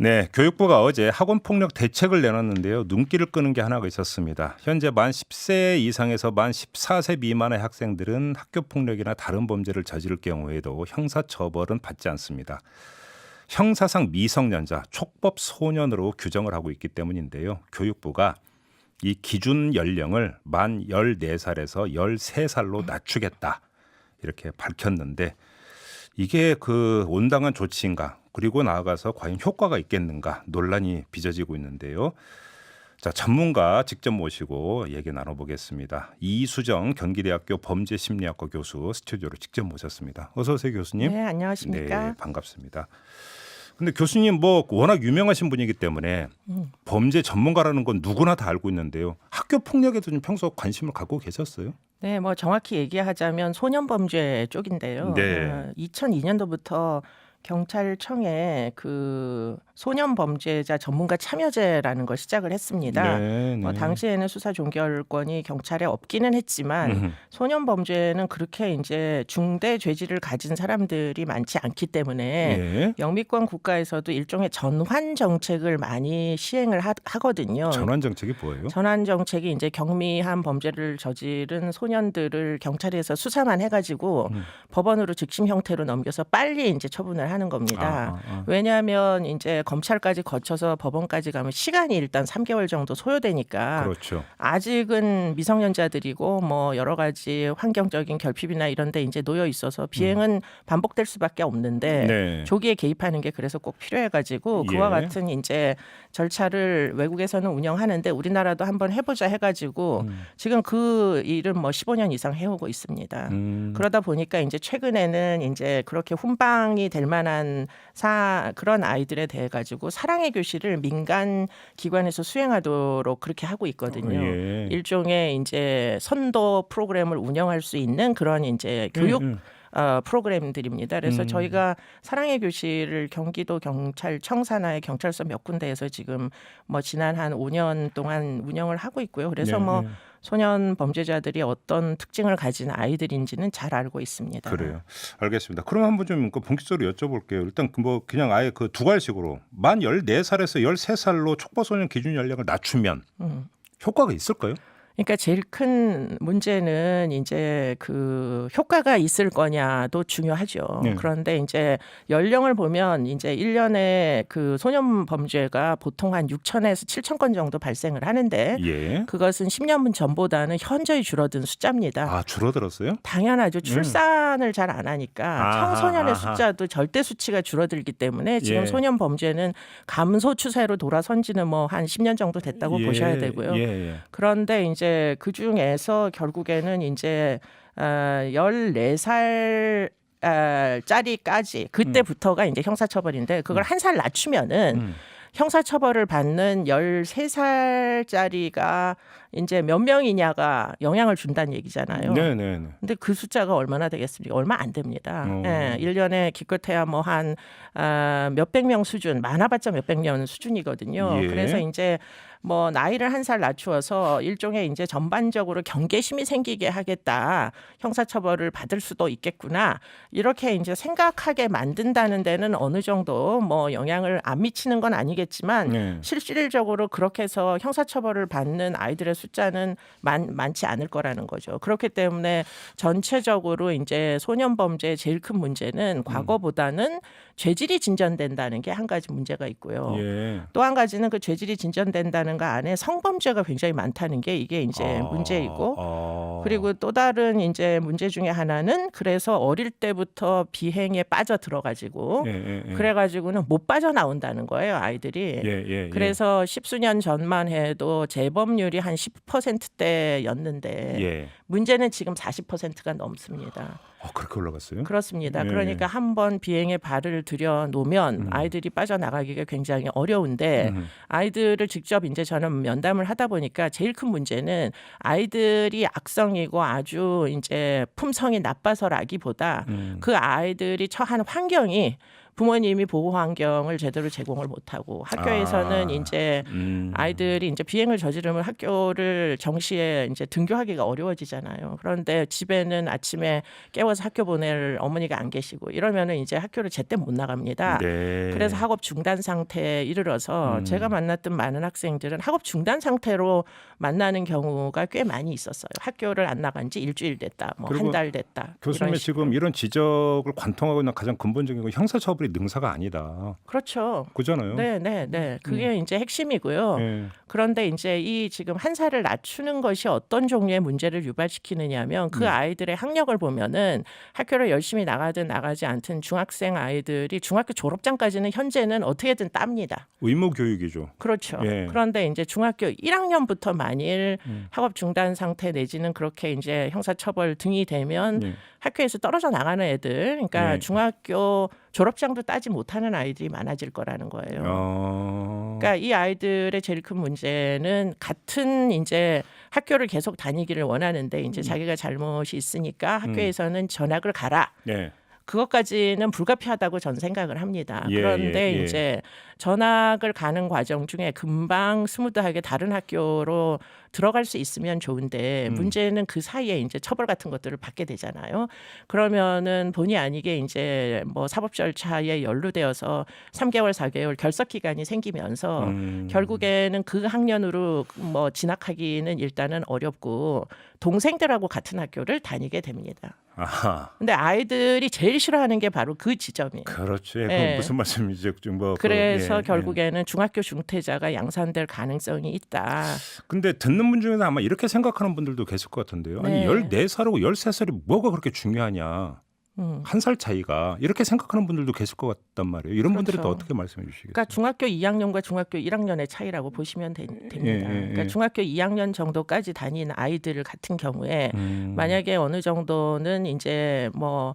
네, 교육부가 어제 학원폭력 대책을 내놨는데요. 눈길을 끄는 게 하나가 있었습니다. 현재 만 10세 이상에서 만 14세 미만의 학생들은 학교폭력이나 다른 범죄를 저지를 경우에도 형사처벌은 받지 않습니다. 형사상 미성년자, 촉법 소년으로 규정을 하고 있기 때문인데요. 교육부가 이 기준 연령을 만 14살에서 13살로 낮추겠다 이렇게 밝혔는데 이게 그 온당한 조치인가? 그리고 나아가서 과연 효과가 있겠는가 논란이 빚어지고 있는데요. 자, 전문가 직접 모시고 얘기 나눠보겠습니다. 이수정 경기대학교 범죄심리학과 교수 스튜디오로 직접 모셨습니다. 어서 오세요, 교수님. 네, 안녕하십니까. 네, 반갑습니다. 근데 교수님 뭐 워낙 유명하신 분이기 때문에 범죄 전문가라는 건 누구나 다 알고 있는데요. 학교 폭력에도 좀 평소 관심을 갖고 계셨어요? 네, 뭐 정확히 얘기하자면 소년 범죄 쪽인데요. 네. 2002년도부터 경찰청에 그 소년 범죄자 전문가 참여제라는 걸 시작을 했습니다. 네, 네. 당시에는 수사 종결권이 경찰에 없기는 했지만 소년 범죄는 그렇게 이제 중대 죄질을 가진 사람들이 많지 않기 때문에 예. 영미권 국가에서도 일종의 전환 정책을 많이 시행을 하거든요. 전환 정책이 뭐예요? 전환 정책이 이제 경미한 범죄를 저지른 소년들을 경찰에서 수사만 해가지고 법원으로 즉심 형태로 넘겨서 빨리 이제 처분을 하는 겁니다. 왜냐하면 이제 검찰까지 거쳐서 법원까지 가면 시간이 일단 3개월 정도 소요되니까 그렇죠. 아직은 미성년자들이고 뭐 여러 가지 환경적인 결핍이나 이런 데 이제 놓여 있어서 비행은 반복될 수밖에 없는데 네. 조기에 개입하는 게 그래서 꼭 필요해 가지고 그와 예. 같은 이제 절차를 외국에서는 운영하는데 우리나라도 한번 해보자 해가지고 지금 그 일은 뭐 15년 이상 해오고 있습니다. 그러다 보니까 이제 최근에는 이제 그렇게 훈방이 될 만한 그런 아이들에 대해 가지고 사랑의 교실을 민간 기관에서 수행하도록 그렇게 하고 있거든요. 예. 일종의 이제 선도 프로그램을 운영할 수 있는 그런 이제 교육 프로그램들입니다. 그래서 저희가 사랑의 교실을 경기도 경찰청 산하의 경찰서 몇 군데에서 지금 뭐 지난 한 5년 동안 운영을 하고 있고요. 그래서 네, 뭐 네. 소년 범죄자들이 어떤 특징을 가진 아이들인지는 잘 알고 있습니다. 그래요. 알겠습니다. 그럼 한번 좀 본격적으로 여쭤볼게요. 일단 뭐 그냥 아예 그 두 갈식으로 만 14살에서 13살로 촉법소년 기준 연령을 낮추면 효과가 있을까요? 그러니까 제일 큰 문제는 이제 그 효과가 있을 거냐도 중요하죠. 네. 그런데 이제 연령을 보면 이제 1년에 그 소년 범죄가 보통 한 6천에서 7천 건 정도 발생을 하는데 예. 그것은 10년 전보다는 현저히 줄어든 숫자입니다. 아, 줄어들었어요? 당연하죠. 출산을 잘 안 하니까 아하, 청소년의 아하. 숫자도 절대 수치가 줄어들기 때문에 지금 예. 소년 범죄는 감소 추세로 돌아선 지는 뭐 한 10년 정도 됐다고 보셔야 되고요. 예. 그런데 이제 그 중에서 결국에는 이제 14살 짜리까지 그때부터가 이제 형사처벌인데 그걸 한 살 낮추면은 형사처벌을 받는 13살짜리가 이제 몇 명이냐가 영향을 준다는 얘기잖아요. 네. 근데 그 숫자가 얼마나 되겠습니까? 얼마 안 됩니다. 어. 1년에 기껏해야 뭐 한 몇백 명 수준, 많아봤자 몇백 명 수준이거든요. 예. 그래서 이제 뭐 나이를 한 살 낮추어서 일종의 이제 전반적으로 경계심이 생기게 하겠다. 형사처벌을 받을 수도 있겠구나. 이렇게 이제 생각하게 만든다는 데는 어느 정도 뭐 영향을 안 미치는 건 아니겠지만 네. 실질적으로 그렇게 해서 형사처벌을 받는 아이들의 숫자는 많지 않을 거라는 거죠. 그렇기 때문에 전체적으로 이제 소년 범죄의 제일 큰 문제는 과거보다는 죄질이 진전된다는 게 한 가지 문제가 있고요. 예. 또 한 가지는 그 죄질이 진전된다는 거 안에 성범죄가 굉장히 많다는 게 이게 이제 문제이고 그리고 또 다른 이제 문제 중에 하나는 그래서 어릴 때부터 비행에 빠져 들어가지고 그래가지고는 못 빠져나온다는 거예요, 아이들이. 예. 그래서 십수년 전만 해도 재범률이 한 10%대였는데 예. 문제는 지금 40%가 넘습니다. 그렇게 올라갔어요? 그렇습니다. 예. 그러니까 한번 비행에 발을 들여놓으면 아이들이 빠져나가기가 굉장히 어려운데 아이들을 직접 이제 저는 면담을 하다 보니까 제일 큰 문제는 아이들이 악성이고 아주 이제 품성이 나빠서라기보다 그 아이들이 처한 환경이 부모님이 보호 환경을 제대로 제공을 못하고 학교에서는 이제 아이들이 이제 비행을 저지르면 학교를 정시에 이제 등교하기가 어려워지잖아요. 그런데 집에는 아침에 깨워서 학교 보낼 어머니가 안 계시고 이러면은 이제 학교를 제때 못 나갑니다. 네. 그래서 학업 중단 상태에 이르러서 제가 만났던 많은 학생들은 학업 중단 상태로 만나는 경우가 꽤 많이 있었어요. 학교를 안 나간 지 일주일 됐다, 뭐 한 달 됐다. 교수님이 지금 이런 지적을 관통하고 있는 가장 근본적인 건 형사처벌이 능사가 아니다. 그렇죠. 그잖아요. 네. 그게 이제 핵심이고요. 네. 그런데 이제 이 지금 한 살을 낮추는 것이 어떤 종류의 문제를 유발시키느냐면 그 아이들의 학력을 보면은 학교를 열심히 나가든 나가지 않든 중학생 아이들이 중학교 졸업장까지는 현재는 어떻게든 땁니다. 의무 교육이죠. 그렇죠. 예. 그런데 이제 중학교 1학년부터 만일 학업 중단 상태 내지는 그렇게 이제 형사처벌 등이 되면 예. 학교에서 떨어져 나가는 애들, 그러니까 예. 중학교 졸업장도 따지 못하는 아이들이 많아질 거라는 거예요. 그러니까 이 아이들의 제일 큰 문제는 같은 이제 학교를 계속 다니기를 원하는데 이제 자기가 잘못이 있으니까 학교에서는 전학을 가라. 네. 그것까지는 불가피하다고 전 생각을 합니다. 예, 그런데 예. 이제 전학을 가는 과정 중에 금방 스무드하게 다른 학교로 들어갈 수 있으면 좋은데 문제는 그 사이에 이제 처벌 같은 것들을 받게 되잖아요. 그러면은 본의 아니게 이제 뭐 사법 절차에 연루되어서 3개월, 4개월 결석 기간이 생기면서 결국에는 그 학년으로 뭐 진학하기는 일단은 어렵고 동생들하고 같은 학교를 다니게 됩니다. 아하. 근데 아이들이 제일 싫어하는 게 바로 그 지점이에요. 그렇죠. 예, 예. 그건 무슨 말씀이죠? 뭐 그래서 예. 결국에는 중학교 중퇴자가 양산될 가능성이 있다. 근데 듣는 분 중에서 아마 이렇게 생각하는 분들도 계실 것 같은데요. 네. 아니 14살하고 13살이 뭐가 그렇게 중요하냐. 한 살 차이가 이렇게 생각하는 분들도 계실 것 같단 말이에요. 이런 분들은 또 그렇죠. 어떻게 말씀해 주시겠어요? 그러니까 중학교 2학년과 중학교 1학년의 차이라고 보시면 됩니다. 예. 그러니까 중학교 2학년 정도까지 다닌 아이들 같은 경우에 만약에 어느 정도는 이제 뭐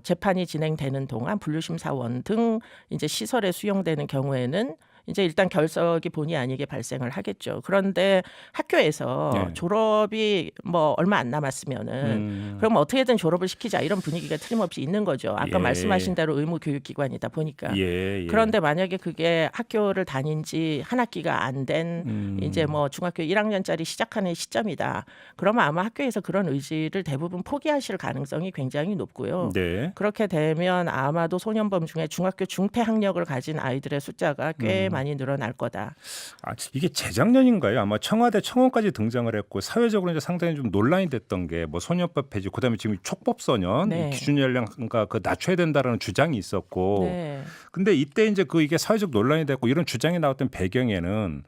재판이 진행되는 동안 분류심사원 등 이제 시설에 수용되는 경우에는 이제 일단 결석이 본의 아니게 발생을 하겠죠. 그런데 학교에서 네. 졸업이 뭐 얼마 안 남았으면은 그럼 어떻게든 졸업을 시키자 이런 분위기가 틀림없이 있는 거죠. 아까 예. 말씀하신 대로 의무 교육기관이다 보니까. 예. 그런데 만약에 그게 학교를 다닌 지 한 학기가 안 된 이제 뭐 중학교 1학년짜리 시작하는 시점이다. 그러면 아마 학교에서 그런 의지를 대부분 포기하실 가능성이 굉장히 높고요. 네. 그렇게 되면 아마도 소년범 중에 중학교 중퇴 학력을 가진 아이들의 숫자가 꽤 많이 늘어날 거다. 아, 이게 재작년인가요? 아마 청와대 청원까지 등장을 했고 사회적으로 이제 상당히 좀 논란이 됐던 게 뭐 소년법 폐지, 그다음에 지금 촉법소년 네. 기준 연령가 그 낮춰야 된다라는 주장이 있었고, 네. 근데 이때 이제 그 이게 사회적 논란이 됐고 이런 주장이 나왔던 배경에는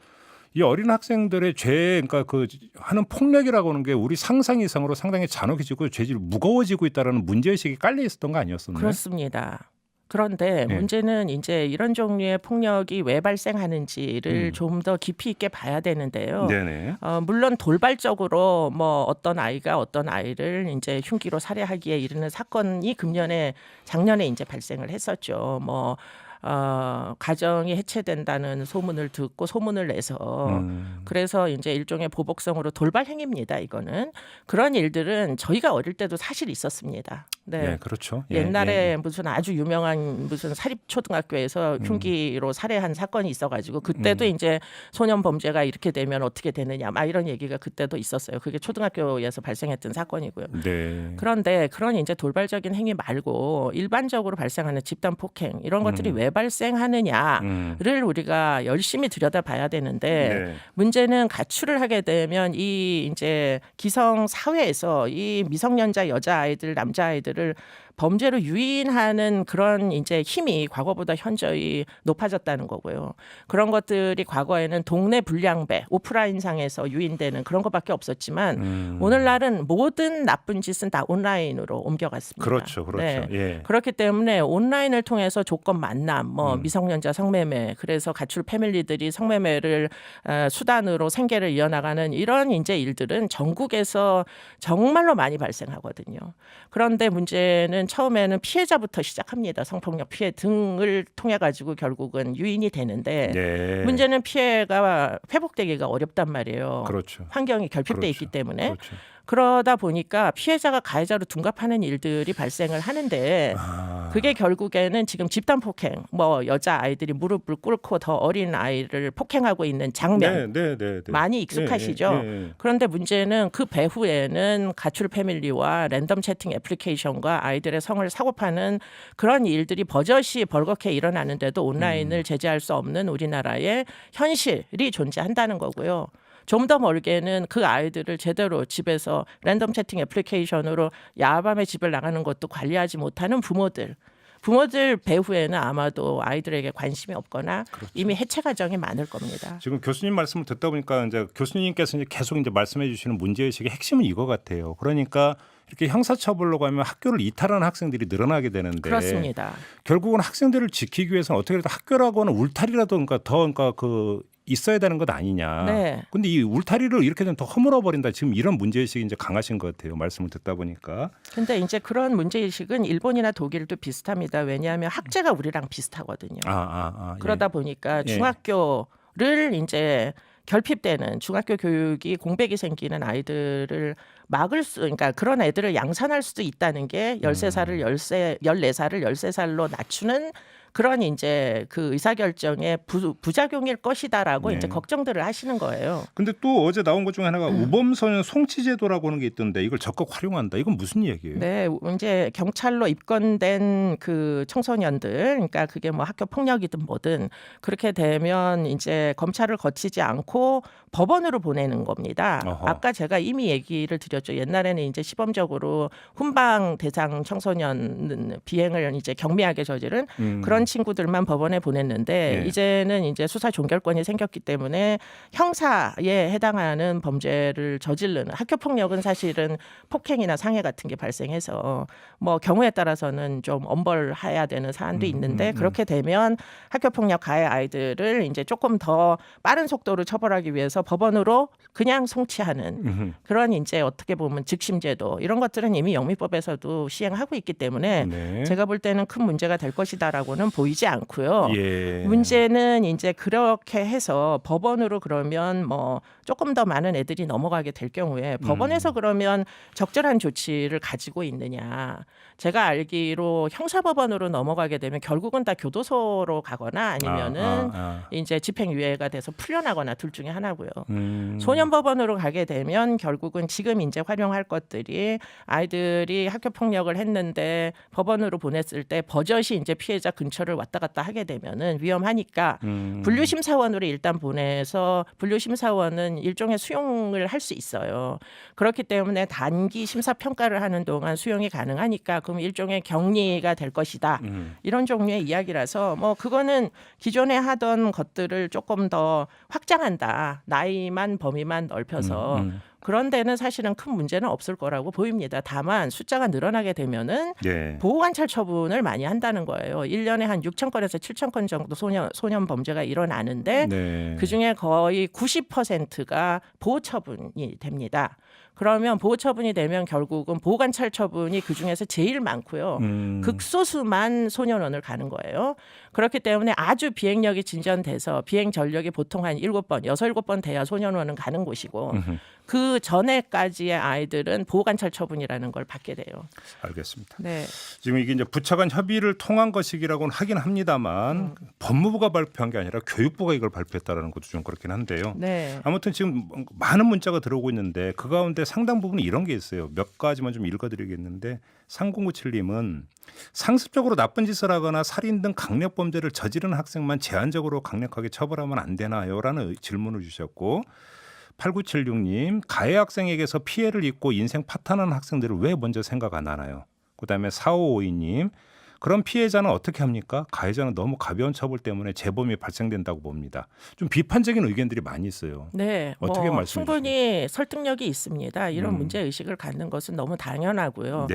이 어린 학생들의 그러니까 그 하는 폭력이라고 하는 게 우리 상상 이상으로 상당히 잔혹해지고 죄질이 무거워지고 있다라는 문제의식이 깔려 있었던 거 아니었었나요? 그렇습니다. 그런데 네. 문제는 이제 이런 종류의 폭력이 왜 발생하는지를 좀 더 깊이 있게 봐야 되는데요. 네네. 물론 돌발적으로 뭐 어떤 아이가 어떤 아이를 이제 흉기로 살해하기에 이르는 사건이 작년에 이제 발생을 했었죠. 뭐 가정이 해체된다는 소문을 듣고 소문을 내서 그래서 이제 일종의 보복성으로 돌발 행위입니다. 이거는 그런 일들은 저희가 어릴 때도 사실 있었습니다. 네, 예, 그렇죠. 예, 옛날에 무슨 아주 유명한 무슨 사립 초등학교에서 흉기로 살해한 사건이 있어가지고 그때도 이제 소년 범죄가 이렇게 되면 어떻게 되느냐, 막 이런 얘기가 그때도 있었어요. 그게 초등학교에서 발생했던 사건이고요. 네. 그런데 그런 이제 돌발적인 행위 말고 일반적으로 발생하는 집단 폭행 이런 것들이 왜 발생하느냐를 우리가 열심히 들여다봐야 되는데 네. 문제는 가출을 하게 되면 이 이제 기성 사회에서 이 미성년자 여자 아이들, 남자 아이들을 범죄로 유인하는 그런 이제 힘이 과거보다 현저히 높아졌다는 거고요. 그런 것들이 과거에는 동네 불량배, 오프라인상에서 유인되는 그런 것밖에 없었지만 오늘날은 모든 나쁜 짓은 다 온라인으로 옮겨갔습니다. 그렇죠. 네. 예. 그렇기 때문에 온라인을 통해서 조건 만남, 뭐 미성년자 성매매, 그래서 가출 패밀리들이 성매매를 수단으로 생계를 이어나가는 이런 이제 일들은 전국에서 정말로 많이 발생하거든요. 그런데 문제는 처음에는 피해자부터 시작합니다. 성폭력 피해 등을 통해 가지고 결국은 유인이 되는데 네. 문제는 피해가 회복되기가 어렵단 말이에요. 그렇죠. 환경이 결핍돼 그렇죠. 있기 때문에. 그렇죠. 그러다 보니까 피해자가 가해자로 둔갑하는 일들이 발생을 하는데 그게 결국에는 지금 집단 폭행, 뭐 여자 아이들이 무릎을 꿇고 더 어린 아이를 폭행하고 있는 장면 많이 익숙하시죠. 그런데 문제는 그 배후에는 가출 패밀리와 랜덤 채팅 애플리케이션과 아이들의 성을 사고파는 그런 일들이 버젓이 벌겋게 일어나는데도 온라인을 제재할 수 없는 우리나라의 현실이 존재한다는 거고요. 좀 더 멀게는 그 아이들을 제대로 집에서 랜덤 채팅 애플리케이션으로 야밤에 집을 나가는 것도 관리하지 못하는 부모들 배후에는 아마도 아이들에게 관심이 없거나 이미 해체 가정이 많을 겁니다. 지금 교수님 말씀을 듣다 보니까 이제 교수님께서 이제 계속 이제 말씀해 주시는 문제의식의 핵심은 이거 같아요. 그러니까 이렇게 형사처벌로 가면 학교를 이탈하는 학생들이 늘어나게 되는데 그렇습니다. 결국은 학생들을 지키기 위해서는 어떻게든 학교라고는 울타리라도 그러니까 그 있어야 되는 것 아니냐. 네. 근데 이 울타리를 이렇게 되면 더 허물어 버린다. 지금 이런 문제의식이 이제 강하신 것 같아요. 말씀을 듣다 보니까. 근데 이제 그런 문제의식은 일본이나 독일도 비슷합니다. 왜냐하면 학제가 우리랑 비슷하거든요. 그러다 보니까 중학교를 이제 결핍되는 중학교 교육이 공백이 생기는 아이들을 막을 수, 그러니까 그런 애들을 양산할 수도 있다는 게 14살을 13살로 낮추는 그런 이제 그 의사결정의 부작용일 것이다라고 이제 걱정들을 하시는 거예요. 근데 또 어제 나온 것 중에 하나가 우범소년 송치제도라고 하는 게 있던데 이걸 적극 활용한다. 이건 무슨 얘기예요? 네, 이제 경찰로 입건된 그 청소년들, 그러니까 그게 뭐 학교 폭력이든 뭐든 그렇게 되면 이제 검찰을 거치지 않고 법원으로 보내는 겁니다. 아까 제가 이미 얘기를 드렸죠. 옛날에는 이제 시범적으로 훈방 대상 청소년 비행을 이제 경미하게 저지른 그런 친구들만 법원에 보냈는데 이제는 이제 수사 종결권이 생겼기 때문에 형사에 해당하는 범죄를 저지르는 학교 폭력은 사실은 폭행이나 상해 같은 게 발생해서 뭐 경우에 따라서는 좀 엄벌해야 되는 사안도 있는데 그렇게 되면 학교 폭력 가해 아이들을 이제 조금 더 빠른 속도로 처벌하기 위해서 법원으로 그냥 송치하는 그런 이제 어떻게 보면 즉심제도 이런 것들은 이미 영미법에서도 시행하고 있기 때문에 제가 볼 때는 큰 문제가 될 것이다라고는 보이지 않고요. 문제는 이제 그렇게 해서 법원으로 그러면 뭐 조금 더 많은 애들이 넘어가게 될 경우에 법원에서 그러면 적절한 조치를 가지고 있느냐. 제가 알기로 형사법원으로 넘어가게 되면 결국은 다 교도소로 가거나 아니면은 이제 집행유예가 돼서 풀려나거나 둘 중에 하나고요. 소년법원으로 가게 되면 결국은 지금 이제 활용할 것들이 아이들이 학교 폭력을 했는데 법원으로 보냈을 때 버젓이 이제 피해자 근처를 왔다 갔다 하게 되면은 위험하니까 분류심사원으로 일단 보내서 분류심사원은 일종의 수용을 할 수 있어요. 그렇기 때문에 단기 심사평가를 하는 동안 수용이 가능하니까 그럼 일종의 격리가 될 것이다. 이런 종류의 이야기라서 뭐 그거는 기존에 하던 것들을 조금 더 확장한다. 나이만 범위만 넓혀서 그런 데는 사실은 큰 문제는 없을 거라고 보입니다. 다만 숫자가 늘어나게 되면은 보호관찰 처분을 많이 한다는 거예요. 1년에 한 6천 건에서 7천 건 정도 소년 범죄가 일어나는데 그중에 거의 90%가 보호 처분이 됩니다. 그러면 보호 처분이 되면 결국은 보호관찰 처분이 그중에서 제일 많고요. 극소수만 소년원을 가는 거예요. 그렇기 때문에 아주 비행력이 진전돼서 비행 전력이 보통 한 7번, 6, 7번 돼야 소년원은 가는 곳이고 그 전에까지의 아이들은 보호관찰 처분이라는 걸 받게 돼요. 알겠습니다. 네. 지금 이게 이제 부처 간 협의를 통한 것이라고는 하긴 합니다만 법무부가 발표한 게 아니라 교육부가 이걸 발표했다라는 것도 좀 그렇긴 한데요. 아무튼 지금 많은 문자가 들어오고 있는데 그 가운데 상당 부분 이런 게 있어요. 몇 가지만 좀 읽어드리겠는데 3097님은 상습적으로 나쁜 짓을 하거나 살인 등 강력범죄를 저지르는 학생만 제한적으로 강력하게 처벌하면 안 되나요? 라는 질문을 주셨고 8976님 가해 학생에게서 피해를 입고 인생 파탄하는 학생들을 왜 먼저 생각 안 하나요? 그다음에 4552님 그럼 피해자는 어떻게 합니까? 가해자는 너무 가벼운 처벌 때문에 재범이 발생된다고 봅니다. 좀 비판적인 의견들이 많이 있어요. 네, 어떻게 말씀해 충분히 설득력이 있습니다. 이런 문제 의식을 갖는 것은 너무 당연하고요.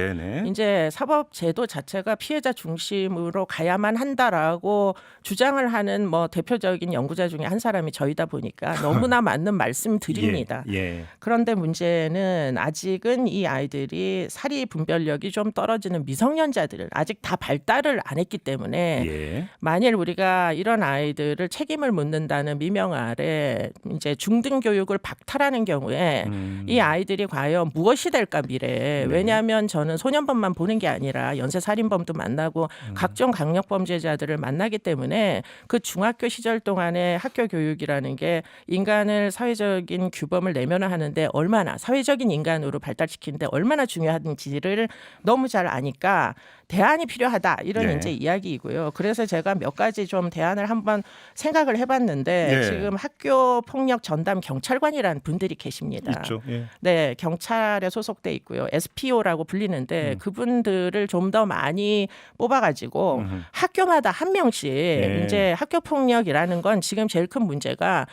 이제 사법 제도 자체가 피해자 중심으로 가야만 한다라고 주장을 하는 뭐 대표적인 연구자 중에 한 사람이 저희다 보니까 너무나 맞는 말씀드립니다. 그런데 문제는 아직은 이 아이들이 사리 분별력이 좀 떨어지는 미성년자들 아직 다 발달을 안 했기 때문에 예. 만일 우리가 이런 아이들을 책임을 묻는다는 미명 아래 이제 중등 교육을 박탈하는 경우에 이 아이들이 과연 무엇이 될까 미래에. 왜냐하면 저는 소년범만 보는 게 아니라 연쇄살인범도 만나고 각종 강력범죄자들을 만나기 때문에 그 중학교 시절 동안의 학교 교육이라는 게 인간을 사회적인 규범을 내면화하는데 얼마나 사회적인 인간으로 발달시키는데 얼마나 중요한지를 너무 잘 아니까 대안이 필요하다 이런 네. 이제 이야기이고요. 그래서 제가 몇 가지 좀 대안을 한번 생각을 해봤는데 네. 지금 학교 폭력 전담 경찰관이라는 분들이 계십니다. 있죠. 예. 네, 경찰에 소속돼 있고요. SPO라고 불리는데 그분들을 좀 더 많이 뽑아가지고 학교마다 한 명씩 이제 학교 폭력이라는 건 지금 제일 큰 문제가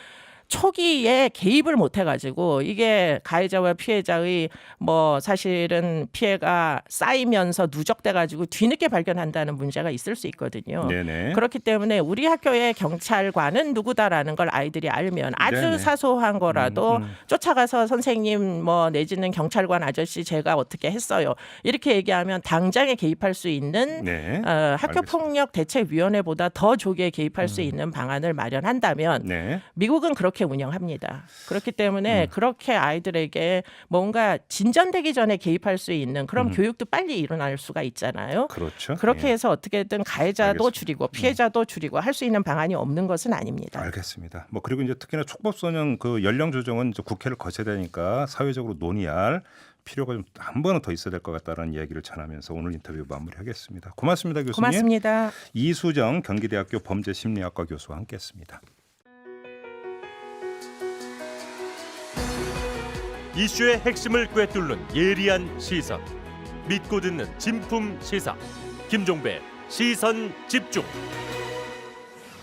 초기에 개입을 못 해가지고 이게 가해자와 피해자의 뭐 사실은 피해가 쌓이면서 누적돼가지고 뒤늦게 발견한다는 문제가 있을 수 있거든요. 네네. 그렇기 때문에 우리 학교의 경찰관은 누구다라는 걸 아이들이 알면 아주 네네. 사소한 거라도 쫓아가서 선생님 뭐 내지는 경찰관 아저씨 제가 어떻게 했어요 이렇게 얘기하면 당장에 개입할 수 있는 네. 학교폭력 대책위원회보다 더 조기에 개입할 수 있는 방안을 마련한다면 네. 미국은 그렇게 운영합니다. 그렇기 때문에 그렇게 아이들에게 뭔가 진전되기 전에 개입할 수 있는 그런 교육도 빨리 일어날 수가 있잖아요. 그렇죠. 그렇게 예. 해서 어떻게든 가해자도 알겠습니다. 줄이고 피해자도 줄이고 할 수 있는 방안이 없는 것은 아닙니다. 알겠습니다. 뭐 그리고 이제 특히나 촉법소년 그 연령 조정은 이제 국회를 거쳐야 되니까 사회적으로 논의할 필요가 좀 한 번은 더 있어야 될 것 같다는 이야기를 전하면서 오늘 인터뷰 마무리하겠습니다. 고맙습니다, 교수님. 고맙습니다. 이수정 경기대학교 범죄심리학과 교수와 함께했습니다. 이슈의 핵심을 꿰뚫는 예리한 시선, 믿고 듣는 진품 시사 김종배 시선 집중.